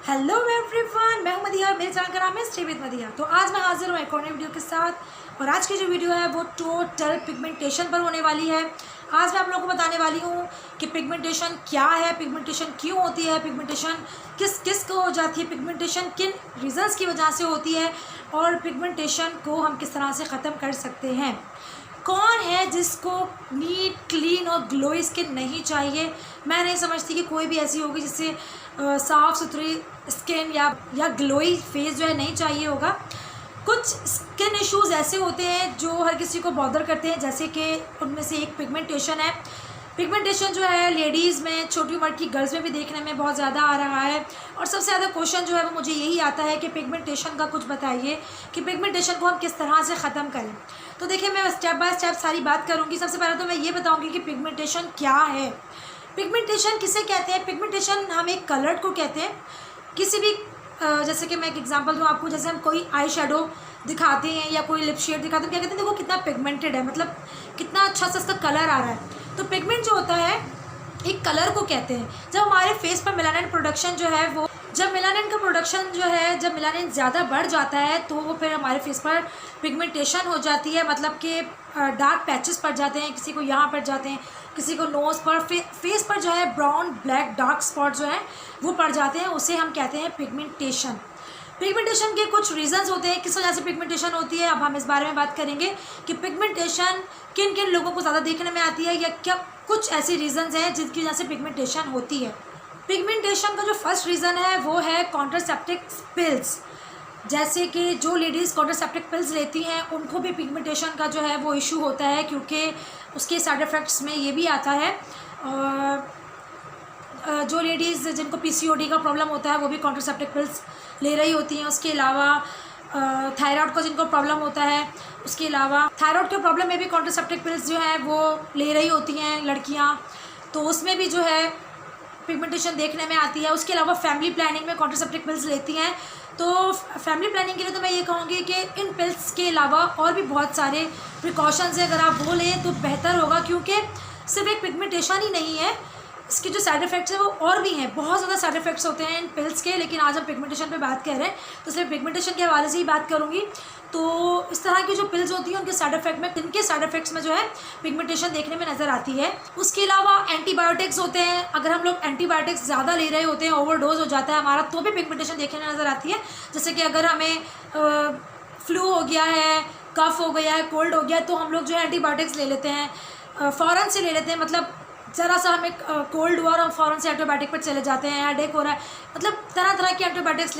Hello everyone, मैं हूं मदिया, मेरे चैनल का नाम है स्टे विद मदिया। तो आज मैं हाजिर हूं एक और नई वीडियो के साथ। और आज की जो वीडियो है वो टोटल पिगमेंटेशन पर होने वाली है। आज मैं आप लोगों को बताने वाली हूं कि पिगमेंटेशन क्या है, पिगमेंटेशन क्यों होती है, पिगमेंटेशन किस किस को हो जाती है, पिगमेंटेशन किन रीज़न्स की वजह से होती है और पिगमेंटेशन को हम किस तरह से ख़त्म कर सकते हैं। कौन है जिसको नीट, क्लीन और ग्लोई स्किन नहीं चाहिए। मैं नहीं समझती कि कोई भी ऐसी होगी जिससे साफ़ सुथरी स्किन या ग्लोई फेस जो है नहीं चाहिए होगा। कुछ स्किन इश्यूज़ ऐसे होते हैं जो हर किसी को बॉदर करते हैं, जैसे कि उनमें से एक पिगमेंटेशन है। पिगमेंटेशन जो है लेडीज़ में, छोटी उम्र की गर्ल्स में भी देखने में बहुत ज़्यादा आ रहा है। और सबसे ज़्यादा क्वेश्चन जो है वो मुझे यही आता है कि पिगमेंटेशन का कुछ बताइए कि पिगमेंटेशन को हम किस तरह से ख़त्म करें। तो देखिए, मैं स्टेप बाय स्टेप सारी बात करूँगी। सबसे पहले तो मैं ये बताऊँगी कि पिगमेंटेशन क्या है। पिगमेंटेशन किसे कहते हैं? पिगमेंटेशन हम एक कलर को कहते हैं। किसी भी जैसे कि मैं एक एग्जांपल दूँ आपको, जैसे हम कोई आई शेडो दिखाते हैं या कोई लिप शेड दिखाते हैं, क्या कहते हैं, देखो कितना पिगमेंटेड है, मतलब कितना अच्छा सा इसका कलर आ रहा है। तो पिगमेंट जो होता है एक कलर को कहते हैं। जब हमारे फेस पर मेलानिन प्रोडक्शन जो है वो, जब मेलानिन का प्रोडक्शन जो है, जब मेलानिन ज़्यादा बढ़ जाता है तो वो फिर हमारे फेस पर पिगमेंटेशन हो जाती है। मतलब कि डार्क पैचेस पड़ जाते हैं, किसी को यहाँ पड़ जाते हैं, किसी को नोज़ पर, फेस पर जो है ब्राउन ब्लैक डार्क स्पॉट जो है वो पड़ जाते हैं। उसे हम कहते हैं पिगमेंटेशन। पिगमेंटेशन के कुछ रीज़न्स होते हैं किस वजह से पिगमेंटेशन होती है। अब हम इस बारे में बात करेंगे कि पिगमेंटेशन किन किन लोगों को ज़्यादा देखने में आती है, या क्या कुछ ऐसी रीज़न्स हैं जिनकी वजह से पिगमेंटेशन होती है। पिगमेंटेशन का जो फर्स्ट रीज़न है वो है कॉन्ट्रासेप्टिव पिल्स। जैसे कि जो लेडीज़ कॉन्ट्रासेप्टिव पिल्स लेती हैं उनको भी पिगमेंटेशन का जो है वो इशू होता है, क्योंकि उसके साइड इफ़ेक्ट्स में ये भी आता है। और जो लेडीज़ जिनको पीसीओडी का प्रॉब्लम होता है वो भी कॉन्ट्रासेप्टिव पिल्स ले रही होती हैं। उसके अलावा थायराइड को जिनको प्रॉब्लम होता है, उसके अलावा थायराइड के प्रॉब्लम में भी कॉन्ट्रासेप्टिव पिल्स जो है वो ले रही होती हैं लड़कियां, तो उसमें भी जो है पिगमेंटेशन देखने में आती है। उसके अलावा फैमिली प्लानिंग में कॉन्ट्रासेप्टिव पिल्स लेती हैं। तो फैमिली प्लानिंग के लिए तो मैं ये कहूँगी कि इन पिल्स के अलावा और भी बहुत सारे प्रिकॉशंस हैं, अगर आप वो लें तो बेहतर होगा, क्योंकि सिर्फ एक पिगमेंटेशन ही नहीं है, इसके जो साइड इफ़ेक्ट्स हैं वो और भी हैं। बहुत ज़्यादा साइड इफ़ेक्ट्स होते हैं इन पिल्स के, लेकिन आज हम पिगमेंटेशन पे बात कर रहे हैं तो सिर्फ पिगमेंटेशन के हवाले से ही बात करूँगी। तो इस तरह की जो पिल्स होती हैं उनके साइड इफ़ेक्ट में, इनके साइड इफ़ेक्ट्स में जो है पिगमेंटेशन देखने में नज़र आती है। उसके अलावा एंटीबायोटिक्स होते हैं। अगर हम लोग एंटीबायोटिक्स ज़्यादा ले रहे होते हैं, ओवरडोज हो जाता है हमारा, तो भी पिगमेंटेशन देखने में नज़र आती है। जैसे कि अगर हमें फ्लू हो गया है, कफ हो गया है, कोल्ड हो गया है, तो हम लोग जो है एंटीबायोटिक्स ले लेते हैं, फ़ौरन से ले लेते हैं। मतलब ज़रा सा हमें कोल्ड हुआ और हम फ़ौरन से एंटीबायोटिक पर चले जाते हैं, हेडेक हो रहा है, मतलब तरह तरह की एंटीबायोटिक्स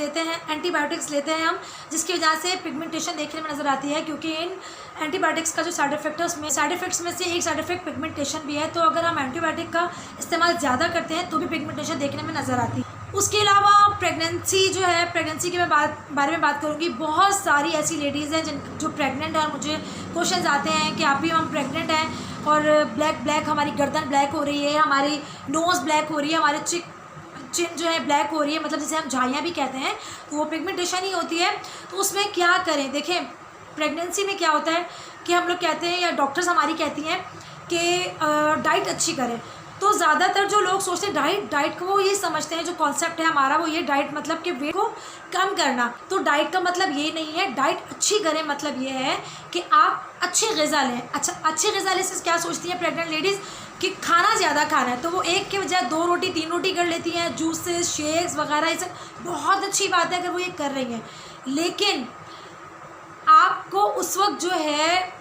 लेते हैं हम, जिसकी वजह से पिगमेंटेशन देखने में नज़र आती है। क्योंकि इन एंटीबायोटिक्स का जो साइड इफ़ेक्ट है, उसमें साइड इफ़ेक्ट्स में से एक साइड इफ़ेक्ट पिगमेंटेशन भी है। तो अगर हम एंटीबायोटिक का इस्तेमाल ज़्यादा करते हैं तो भी पिगमेंटेशन देखने में नज़र आती है। उसके अलावा प्रेगनेंसी जो है, प्रेगनेंसी की मैं बारे में बात करूँगी। बहुत सारी ऐसी लेडीज़ हैं जो प्रेग्नेंट हैं और मुझे क्वेश्चन आते हैं कि आप भी हम प्रेग्नेंट हैं और ब्लैक हमारी गर्दन ब्लैक हो रही है, हमारी नोज़ ब्लैक हो रही है, हमारे चिन जो है ब्लैक हो रही है, मतलब जिसे हम झाइयाँ भी कहते हैं, तो वो पिगमेंटेशन ही होती है। तो उसमें क्या करें? देखें, प्रेगनेंसी में क्या होता है कि हम लोग कहते हैं, या डॉक्टर्स हमारी कहती हैं कि डाइट अच्छी करें। तो ज़्यादातर जो लोग सोचते हैं डाइट को, वो ये समझते हैं, जो कॉन्सेप्ट है हमारा वो ये, डाइट मतलब कि वेट को कम करना। तो डाइट का मतलब ये नहीं है। डाइट अच्छी करें मतलब ये है कि आप अच्छी ग़िज़ा लें। अच्छा, अच्छी ग़िज़ा लें से क्या सोचती हैं प्रेग्नेंट लेडीज़ कि खाना ज़्यादा खाना है, तो वो एक के बजाय 2 रोटी 3 रोटी कर लेती हैं। जूसेस, शेक्स वगैरह, ये सब बहुत अच्छी बात है अगर वो ये कर रही हैं, लेकिन आपको उस वक्त जो है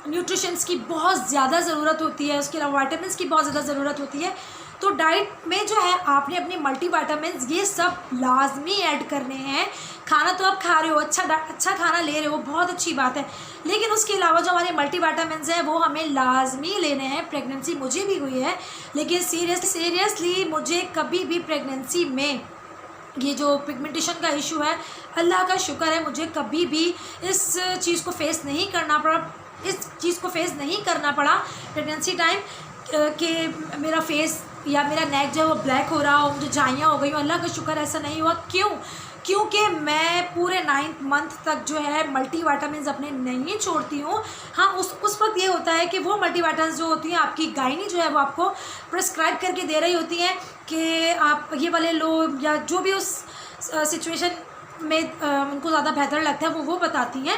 न्यूट्रिशंस की बहुत ज़्यादा ज़रूरत होती है। उसके अलावा विटामिन्स की बहुत ज़्यादा ज़रूरत होती है। तो डाइट में जो है आपने अपनी मल्टीविटामिन्स ये सब लाजमी ऐड करने हैं। खाना तो आप खा रहे हो, अच्छा खाना ले रहे हो, बहुत अच्छी बात है, लेकिन उसके अलावा जो हमारे मल्टीविटामिन्स हैं वो हमें लाजमी लेने हैं। प्रेगनेंसी मुझे भी हुई है, लेकिन सीरियसली मुझे कभी भी प्रेगनेंसी में ये जो पिगमेंटेशन का इशू है, अल्लाह का शुक्र है, मुझे कभी भी इस चीज़ को फेस नहीं करना पड़ा प्रेगनेंसी टाइम, कि मेरा फेस या मेरा नेक जो है वो ब्लैक हो रहा हो, मुझे झाइयाँ हो गई हो। अल्लाह का शुक्र ऐसा नहीं हुआ। क्यों? क्योंकि मैं पूरे 9th मंथ तक जो है मल्टीविटामिन्स अपने नहीं छोड़ती हूँ। हाँ, उस वक्त ये होता है कि वो मल्टीविटामिन्स जो होती हैं आपकी गायनी जो है वो आपको प्रिस्क्राइब करके दे रही होती हैं कि आप ये वाले लो, या जो भी उस सिचुएशन में उनको ज़्यादा बेहतर लगता है वो बताती हैं।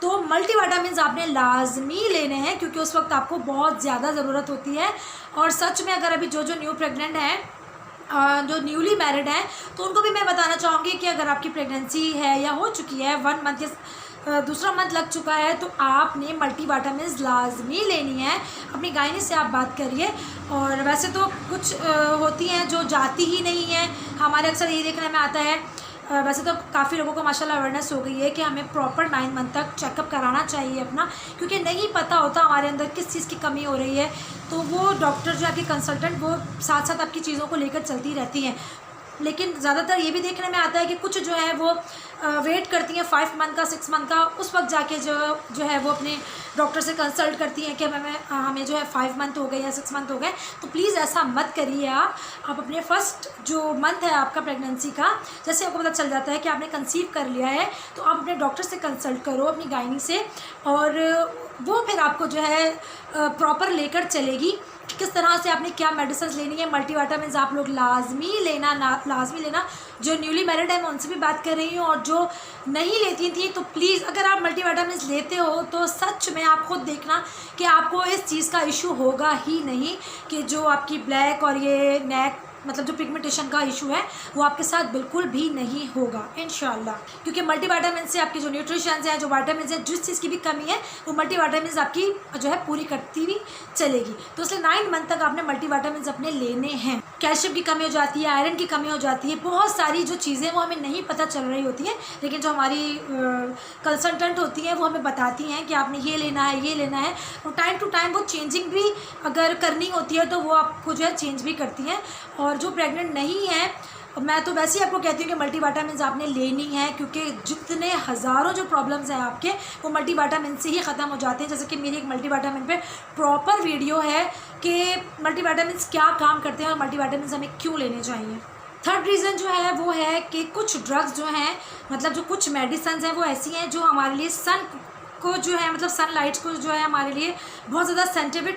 तो मल्टीविटामिन्स आपने लाजमी लेने हैं क्योंकि उस वक्त आपको बहुत ज़्यादा ज़रूरत होती है। और सच में अगर अभी जो न्यू प्रेग्नेंट हैं, जो न्यूली मैरिड हैं, तो उनको भी मैं बताना चाहूँगी कि अगर आपकी प्रेगनेंसी है या हो चुकी है 1 मंथ या दूसरा मंथ लग चुका है, तो आपने मल्टीविटामिन्स लाजमी लेनी है। अपनी गायनी से आप बात करिए। और वैसे तो कुछ होती हैं जो जाती ही नहीं है, हमारे अक्सर ये देखने में आता है। वैसे तो काफ़ी लोगों को माशाल्लाह अवेयरनेस हो गई है कि हमें प्रॉपर 9 मंथ तक चेकअप कराना चाहिए अपना, क्योंकि नहीं पता होता हमारे अंदर किस चीज़ की कमी हो रही है। तो वो डॉक्टर जो आपके कंसल्टेंट वो साथ साथ आपकी चीज़ों को लेकर चलती रहती हैं। लेकिन ज़्यादातर ये भी देखने में आता है कि कुछ जो है वो वेट करती हैं 5 मंथ का, 6 मंथ का, उस वक्त जाके जो है वो अपने डॉक्टर से कंसल्ट करती हैं कि हमें जो है 5 मंथ हो गए या 6 मंथ हो गए। तो प्लीज़ ऐसा मत करिए। आप अपने फर्स्ट जो मंथ है आपका प्रेगनेंसी का, जैसे आपको पता चल जाता है कि आपने कंसीव कर लिया है, तो आप अपने डॉक्टर से कंसल्ट करो, अपनी गायनी से, और वो फिर आपको जो है प्रॉपर लेकर चलेगी किस तरह से आपने क्या मेडिसिन लेनी है। मल्टीविटामिन्स आप लोग लाजमी लेना। जो न्यूली मैरिड है मैं उनसे भी बात कर रही हूँ, और जो नहीं लेती थी, तो प्लीज़ अगर आप मल्टीविटामिन्स लेते हो तो सच में आप खुद देखना कि आपको इस चीज़ का इशू होगा ही नहीं, कि जो आपकी ब्लैक और ये नेक मतलब जो पिगमेंटेशन का इशू है वो आपके साथ बिल्कुल भी नहीं होगा इंशाल्लाह। क्योंकि मल्टीविटामिन से आपके जो न्यूट्रिशंस हैं, जो विटामिन है, जिस चीज़ की भी कमी है वो मल्टीविटामिन आपकी जो है पूरी करती हुई चलेगी। तो इसलिए 9 मंथ तक आपने मल्टीविटामिन अपने लेने हैं। कैल्शियम की कमी हो जाती है, आयरन की कमी हो जाती है, बहुत सारी जो चीज़ें वो हमें नहीं पता चल रही होती हैं, लेकिन जो हमारी कंसल्टेंट होती हैं वो हमें बताती हैं कि आपने ये लेना है, ये लेना है। और टाइम टू टाइम वो चेंजिंग भी अगर करनी होती है तो वो आपको जो है चेंज भी करती हैं। और जो प्रेग्नेंट नहीं है, मैं तो वैसे ही आपको कहती हूँ कि मल्टीविटामिन्स आपने लेनी है, क्योंकि जितने हज़ारों जो प्रॉब्लम्स हैं आपके वो मल्टीविटामिन से ही ख़त्म हो जाते हैं। जैसे कि मेरी एक मल्टीविटामिन पे प्रॉपर वीडियो है कि मल्टीविटामिन्स क्या काम करते हैं और मल्टीविटामिन्स हमें क्यों लेने चाहिए। थर्ड रीज़न जो है वो है कि कुछ ड्रग्स जो हैं, मतलब जो कुछ मेडिसिन हैं वो ऐसी हैं जो हमारे लिए सन को जो है मतलब सनलाइट को जो है हमारे लिए बहुत ज़्यादा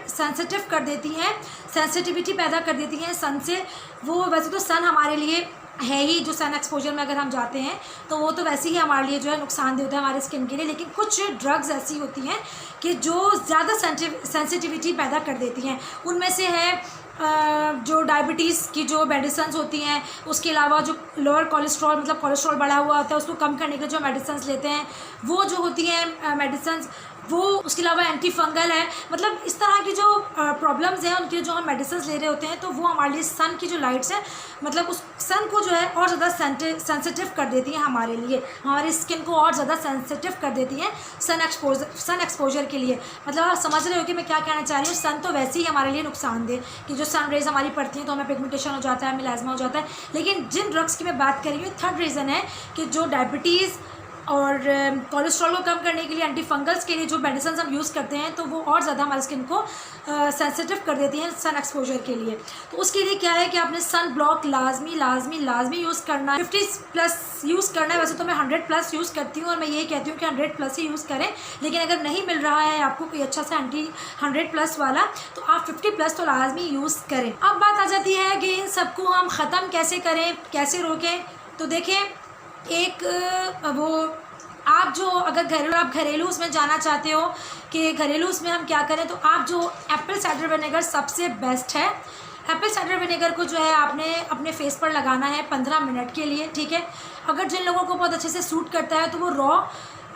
सेंसिटिव कर देती हैं, सेंसिटिविटी पैदा कर देती हैं सन से। वो वैसे तो सन हमारे लिए है ही, जो सन एक्सपोजर में अगर हम जाते हैं तो वो तो वैसे ही हमारे लिए जो है नुकसानदेह होता है हमारे स्किन के लिए। लेकिन कुछ ड्रग्स ऐसी होती हैं कि जो ज़्यादा सेंसिटिविटी पैदा कर देती हैं। उनमें से है जो डायबिटीज़ की जो मेडिसिन होती हैं, उसके अलावा जो लोअर कोलेस्ट्रॉल मतलब कोलेस्ट्रॉल बढ़ा हुआ होता है उसको कम करने के जो मेडिसिन लेते हैं वो जो होती हैं मेडिसिन वो, उसके अलावा एंटी फंगल है। मतलब इस तरह की जो प्रॉब्लम्स हैं उनके जो हम मेडिसिन ले रहे होते हैं तो वो हमारे लिए सन की जो लाइट्स हैं मतलब उस सन को जो है और ज़्यादा सेंसिटिव कर देती हैं, हमारे लिए हमारी स्किन को और ज़्यादा सेंसिटिव कर देती हैं सन एक्सपोजर के लिए। मतलब आप समझ रहे हो कि मैं क्या कहना चाह रही हूँ। सन तो वैसे ही हमारे लिए नुकसानदेह कि जो सन रेज हमारी पड़ती हैं तो हमें पिगमेंटेशन हो जाता है, हमें मिलाजमा हो जाता है। लेकिन जिन ड्रग्स की मैं बात कर रही हूँ, थर्ड रीज़न है कि जो डायबिटीज़ और कोलेस्ट्रॉल को कम करने के लिए एंटी फंगल्स के लिए जो मेडिसिन हम यूज़ करते हैं तो वो और ज़्यादा हमारी स्किन को सेंसिटिव कर देती हैं सन एक्सपोजर के लिए। तो उसके लिए क्या है कि आपने सन ब्लॉक लाजमी यूज़ करना है। 50+ यूज़ करना है। वैसे तो मैं 100+ यूज़ करती हूँ और मैं यही कहती हूँ कि 100+ ही यूज़ करें, लेकिन अगर नहीं मिल रहा है आपको कोई अच्छा सा 100+ वाला तो आप 50+ तो लाजमी यूज़ करें। अब बात आ जाती है कि इन सबको हम ख़त्म कैसे करें, कैसे रोकें। तो देखें, एक वो आप जो अगर आप घरेलू उसमें जाना चाहते हो कि घरेलू उसमें हम क्या करें, तो आप जो एप्पल साइडर विनेगर सबसे बेस्ट है। एप्पल साइडर विनेगर को जो है आपने अपने फेस पर लगाना है 15 मिनट के लिए, ठीक है। अगर जिन लोगों को बहुत अच्छे से सूट करता है तो वो रॉ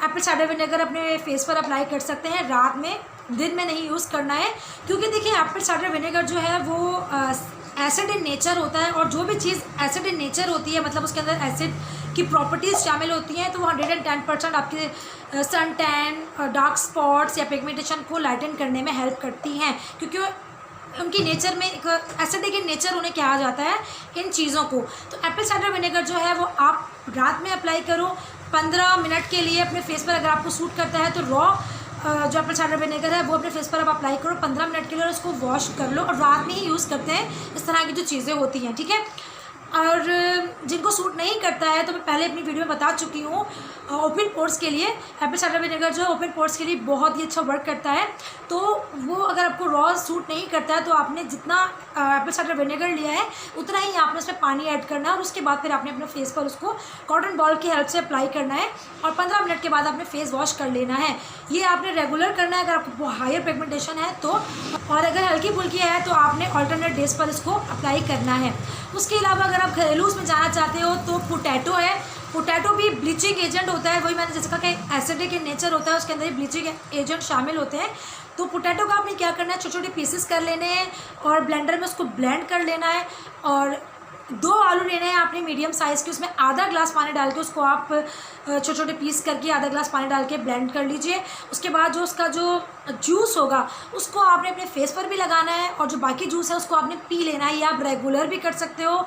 एप्पल साइडर विनेगर अपने फेस पर अप्लाई कर सकते हैं रात में, दिन में नहीं यूज़ करना है। क्योंकि देखिए एप्पल साइडर विनेगर जो है वो एसिड इन नेचर होता है, और जो भी चीज़ एसिड इन नेचर होती है मतलब उसके अंदर एसिड की प्रॉपर्टीज़ शामिल होती हैं, तो वो 110% आपके सन टैन, डार्क स्पॉट्स या पिगमेंटेशन को लाइटन करने में हेल्प करती हैं। क्योंकि उनकी नेचर में एक एसिडिक इन नेचर उन्हें कहा जाता है इन चीज़ों को। तो एप्पल साइडर विनेगर जो है वो आप रात में अप्लाई करो 15 मिनट के लिए अपने फेस पर। अगर आपको सूट करता है तो रॉ जो एप्पल साइडर विनेगर है वो अपने फेस पर आप अप्लाई करो 15 मिनट के लिए और उसको वॉश कर लो, और रात में ही यूज़ करते हैं इस तरह की जो चीज़ें होती हैं, ठीक है। और जिनको सूट नहीं करता है तो मैं पहले अपनी वीडियो में बता चुकी हूँ, ओपन पोर्स के लिए एप्पल साइडर विनेगर जो है ओपन पोर्स के लिए बहुत ही अच्छा वर्क करता है। तो वो अगर आपको रॉ सूट नहीं करता है तो आपने जितना एप्पल साइडर विनेगर लिया है उतना ही आपने उसमें पानी ऐड करना है और उसके बाद फिर आपने अपने फेस पर उसको कॉटन बॉल की हेल्प से अप्लाई करना है और 15 मिनट के बाद आपने फेस वॉश कर लेना है। ये आपने रेगुलर करना है अगर आपको हायर पिगमेंटेशन है तो, और अगर हल्की फुल्की है तो आपने ऑल्टरनेट डेज पर इसको अप्लाई करना है। उसके अलावा अगर आप घरेलू उसमें जाना चाहते हो तो पोटैटो है। पोटैटो भी ब्लीचिंग एजेंट होता है, वही मैंने जैसे कहा कि एसिडिक इन नेचर होता है, उसके अंदर ही ब्लीचिंग एजेंट शामिल होते हैं। तो पोटैटो का आपने क्या करना है, छोटे छोटे पीसेस कर लेने हैं और ब्लेंडर में उसको ब्लेंड कर लेना है। और 2 आलू लेने हैं आपने मीडियम साइज़ के, उसमें आधा ग्लास पानी डाल के उसको आप छोटे छोटे पीस करके आधा ग्लास पानी डाल के ब्लेंड कर लीजिए। उसके बाद जो उसका जो जूस होगा उसको आपने अपने फेस पर भी लगाना है और जो बाकी जूस है उसको आपने पी लेना है। ये आप रेगुलर भी कर सकते हो,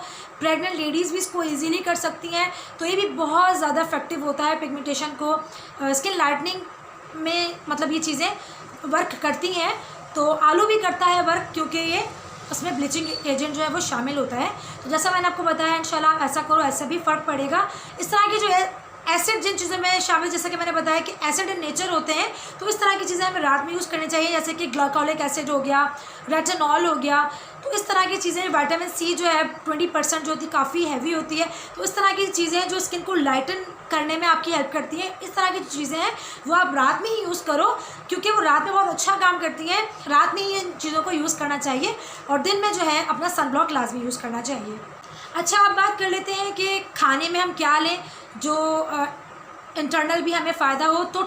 प्रेग्नेंट लेडीज़ भी इसको इजीली कर सकती हैं। तो ये भी बहुत ज़्यादा इफेक्टिव होता है पिगमेंटेशन को, स्किन लाइटनिंग में मतलब ये चीज़ें वर्क करती हैं। तो आलू भी करता है वर्क क्योंकि ये उसमें ब्लीचिंग एजेंट जो है वो शामिल होता है। तो जैसा मैंने आपको बताया इंशाल्लाह ऐसा करो, ऐसा भी फ़र्क पड़ेगा। इस तरह की जो है एसिड जिन चीज़ों में शामिल, जैसा कि मैंने बताया कि एसिड इन नेचर होते हैं, तो इस तरह की चीज़ें हमें रात में यूज़ करनी चाहिए, जैसे कि ग्लाइकोलिक एसिड हो गया, रेटिनॉल हो गया। तो इस तरह की चीज़ें, विटामिन सी जो है 20% जो होती है काफ़ी हैवी होती है। तो इस तरह की चीज़ें जो स्किन को लाइटन करने में आपकी हेल्प करती हैं, इस तरह की चीज़ें हैं वो आप रात में ही यूज़ करो क्योंकि वो रात में बहुत अच्छा काम करती हैं। रात में ही इन चीज़ों को यूज़ करना चाहिए और दिन में जो है अपना सनब्लॉक लाजमी यूज़ करना चाहिए। अच्छा, अब बात कर लेते हैं कि खाने में हम क्या लें जो इंटरनल भी हमें फ़ायदा हो। तो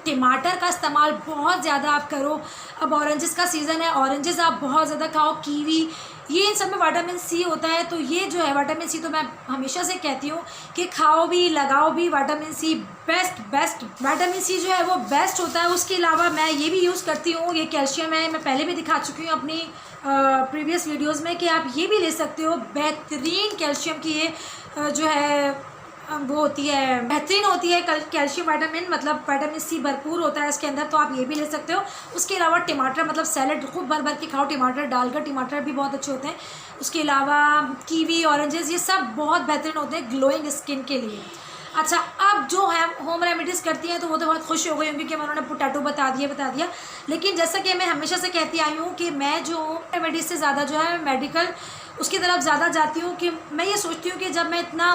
टमाटर का इस्तेमाल बहुत ज़्यादा आप करो। अब ऑरेंजेस का सीज़न है, ऑरेंजेस आप बहुत ज़्यादा खाओ, कीवी, ये इन सब में विटामिन सी होता है। तो ये जो है विटामिन सी तो मैं हमेशा से कहती हूँ कि खाओ भी लगाओ भी, vitamin C best vitamin C जो है वो बेस्ट होता है। उसके अलावा मैं ये भी यूज़ करती हूँ, ये कैल्शियम है, मैं पहले भी दिखा चुकी हूँ अपनी प्रीवियस वीडियोज़ में कि आप ये भी ले सकते हो। बेहतरीन कैल्शियम की ये जो है वो होती है, बेहतरीन होती है कैल्शियम विटामिन, मतलब विटामिन सी भरपूर होता है इसके अंदर, तो आप ये भी ले सकते हो। उसके अलावा टमाटर, मतलब सैलड खूब भर भर के खाओ टमाटर डालकर, टमाटर भी बहुत अच्छे होते हैं। उसके अलावा कीवी, ऑरेंजेस, ये सब बहुत बेहतरीन होते हैं ग्लोइंग स्किन के लिए। अच्छा, अब जो है होम रेमेडीज़ करती हैं तो वो तो बहुत खुश हो गई होंगी कि उन्होंने पोटैटो बता दिया। लेकिन जैसा कि मैं हमेशा से कहती आई हूँ कि मैं जो होम रेमेडीज़ से ज़्यादा जो है मेडिकल उसकी तरफ ज़्यादा जाती हूँ, कि मैं ये सोचती हूँ कि जब मैं इतना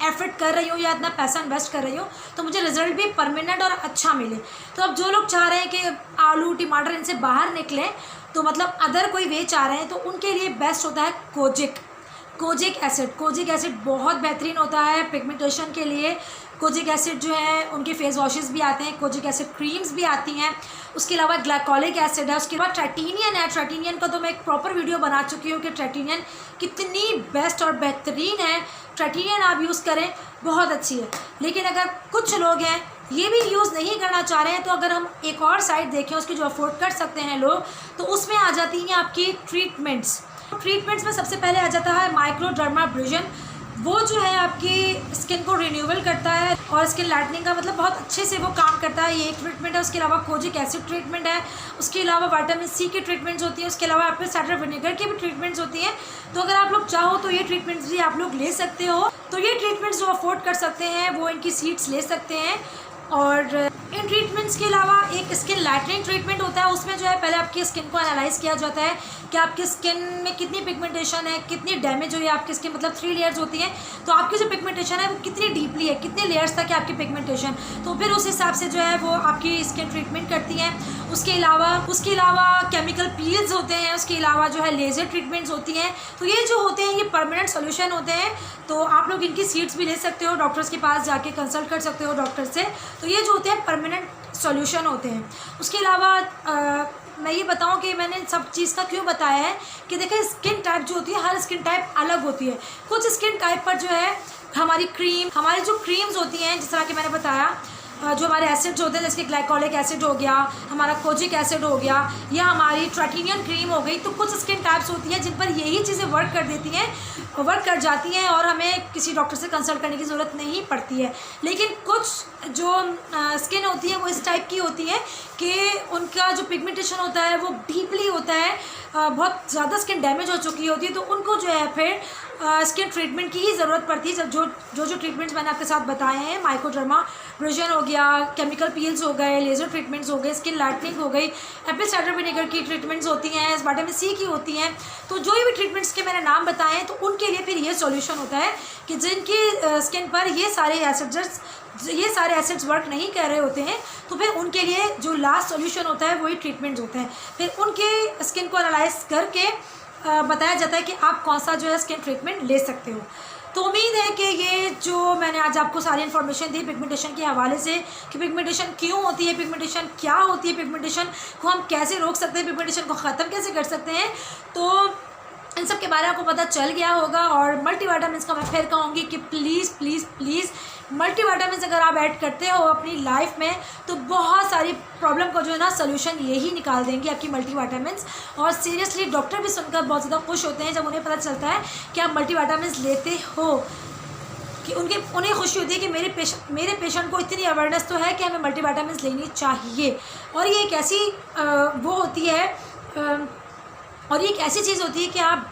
एफर्ट कर रही हूँ या इतना पैसा इन्वेस्ट कर रही हूँ तो मुझे रिजल्ट भी परमानेंट और अच्छा मिले। तो अब जो लोग चाह रहे हैं कि आलू टमाटर इनसे बाहर निकलें, तो मतलब अदर कोई वे चाह रहे हैं, तो उनके लिए बेस्ट होता है कोजिक एसिड बहुत बेहतरीन होता है पिगमेंटेशन के लिए। कोजिक एसिड जो है उनके फेस वॉशेस भी आते हैं, कोजिक एसिड क्रीम्स भी आती हैं। उसके अलावा ग्लाइकोलिक एसिड है, उसके बाद ट्राइटिनियन है। ट्राइटिनियन का तो मैं एक प्रॉपर वीडियो बना चुकी हूँ कि ट्राइटिनियन कितनी बेस्ट और बेहतरीन है। ट्राइटिनियन आप यूज़ करें, बहुत अच्छी है। लेकिन अगर कुछ लोग हैं ये भी यूज़ नहीं करना चाह रहे हैं, तो अगर हम एक और साइड देखें उसकी जो अफोर्ड कर सकते हैं लोग, तो उसमें आ जाती हैं आपकी ट्रीटमेंट्स में सबसे पहले आ जाता है माइक्रोडर्माब्रेशन। वो जो है आपकी स्किन को रिन्यूअल करता है और स्किन लाइटनिंग का मतलब बहुत अच्छे से वो काम करता है। ये एक ट्रीटमेंट है। उसके अलावा कोजिक एसिड ट्रीटमेंट है। उसके अलावा विटामिन सी की ट्रीटमेंट्स होती हैं। उसके अलावा एप्पल साइडर विनेगर की भी ट्रीटमेंट्स होती हैं। तो अगर आप लोग चाहो तो ये ट्रीटमेंट्स भी आप लोग ले सकते हो। तो ये ट्रीटमेंट्स जो अफोर्ड कर सकते हैं वो इनकी सीड्स ले सकते हैं। और इन ट्रीटमेंट्स के अलावा एक स्किन लाइटनिंग ट्रीटमेंट होता है। उसमें जो है पहले आपकी स्किन को एनालाइज किया जाता है कि आपकी स्किन में कितनी पिगमेंटेशन है, कितनी डैमेज हुई है आपकी स्किन, मतलब 3 लेयर्स होती हैं। तो आपकी जो पिगमेंटेशन है वो कितनी डीपली है, कितने लेयर्स तक है आपकी पिगमेंटेशन, तो फिर उस हिसाब से जो है वो आपकी स्किन ट्रीटमेंट करती हैं। उसके अलावा केमिकल पील्स होते हैं। उसके अलावा जो है लेज़र ट्रीटमेंट्स होती हैं। तो ये जो होते हैं ये परमानेंट सोल्यूशन होते हैं। तो आप लोग इनकी सीड्स भी ले सकते हो, डॉक्टर्स के पास जाके कंसल्ट कर सकते हो डॉक्टर से। तो ये जो होते हैं परमानेंट सॉल्यूशन होते हैं। उसके अलावा मैं ये बताऊं कि मैंने सब चीज़ का क्यों बताया है कि देखिए स्किन टाइप जो होती है, हर स्किन टाइप अलग होती है। कुछ स्किन टाइप पर जो है हमारी जो क्रीम्स होती हैं, जिस तरह कि मैंने बताया, जो हमारे एसिड्स होते हैं जैसे ग्लाइकोलिक एसिड हो गया, हमारा कोजिक एसिड हो गया, या हमारी ट्राइटिनियन क्रीम हो गई। तो कुछ स्किन टाइप्स होती हैं जिन पर यही चीज़ें वर्क कर जाती हैं और हमें किसी डॉक्टर से कंसल्ट करने की ज़रूरत नहीं पड़ती है। लेकिन कुछ जो स्किन होती है वो इस टाइप की होती है कि उनका जो पिगमेंटेशन होता है वो डीपली होता है, बहुत ज़्यादा स्किन डैमेज हो चुकी होती है। तो उनको जो है फिर स्किन ट्रीटमेंट की ही ज़रूरत पड़ती है। जब जो ट्रीटमेंट्स मैंने आपके साथ बताए हैं, माइक्रोडर्मा ब्रेजन हो गया, केमिकल पील्स हो गए, लेज़र ट्रीटमेंट्स हो गए, स्किन लाइटनिंग हो गई, एप्पल साइडर विनेगर की ट्रीटमेंट्स होती हैं, विटामिन सी की होती हैं। तो जो भी ट्रीटमेंट्स के मैंने नाम बताए हैं, तो उनके लिए फिर ये सॉल्यूशन होता है कि जिनकी स्किन पर ये सारे एसिड्स वर्क नहीं कर रहे होते हैं, तो फिर उनके लिए जो लास्ट सॉल्यूशन होता है वही ट्रीटमेंट्स होता है। फिर उनके स्किन को एनालाइज करके बताया जाता है कि आप कौन सा जो है स्किन ट्रीटमेंट ले सकते हो। तो उम्मीद है कि ये जो मैंने आज आपको सारी इन्फॉर्मेशन दी पिगमेंटेशन के हवाले से, कि पिगमेंटेशन क्यों होती है, पिगमेंटेशन क्या होती है, पिगमेंटेशन को हम कैसे रोक सकते हैं, पिगमेंटेशन को ख़त्म कैसे कर सकते हैं, तो इन सब के बारे में आपको पता चल गया होगा। और मल्टीविटामिन्स का मैं फिर कहूँगी कि प्लीज़ प्लीज़ प्लीज़ मल्टीविटामिन्स अगर आप ऐड करते हो अपनी लाइफ में, तो बहुत सारी प्रॉब्लम का जो है ना सोल्यूशन यही निकाल देंगे आपकी मल्टीविटामिन्स। और सीरियसली डॉक्टर भी सुनकर बहुत ज़्यादा खुश होते हैं जब उन्हें पता चलता है कि आप मल्टीविटामिन्स लेते हो, कि उन्हें खुशी होती है कि मेरे पेशेंट को इतनी अवेयरनेस तो है कि हमें मल्टीविटामिन्स लेनी चाहिए। और ये एक ऐसी वो होती है और ये एक ऐसी चीज़ होती है कि आप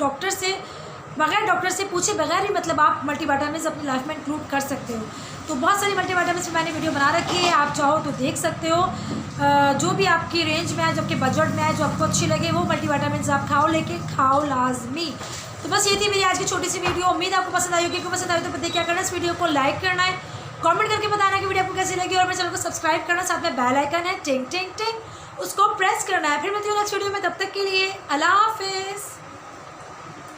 बगैर डॉक्टर से पूछे बगैर ही मतलब आप मल्टीविटामिन्स अपनी लाइफ में इंक्लूड कर सकते हो। तो बहुत सारी मल्टीविटामिन्स मैंने वीडियो बना रखी है, आप चाहो तो देख सकते हो। जो भी आपकी रेंज में है, जो आपके बजट में है, जो आपको अच्छी लगे वो मल्टीविटामिन्स आप खाओ लाजमी। तो बस ये थी मेरी आज की छोटी सी वीडियो। उम्मीद आपको पसंद आई होगी। पसंद आई तो पता क्या करना है, इस वीडियो को लाइक करना है, कमेंट करके बताना कि वीडियो आपको कैसी लगी, और मेरे चैनल को सब्सक्राइब करना, साथ में बेल आइकन है टिंग टिंग टिंग, उसको प्रेस करना है। फिर मिलती हूँ नेक्स्ट वीडियो में, तब तक के लिए अल्लाह हाफिज़।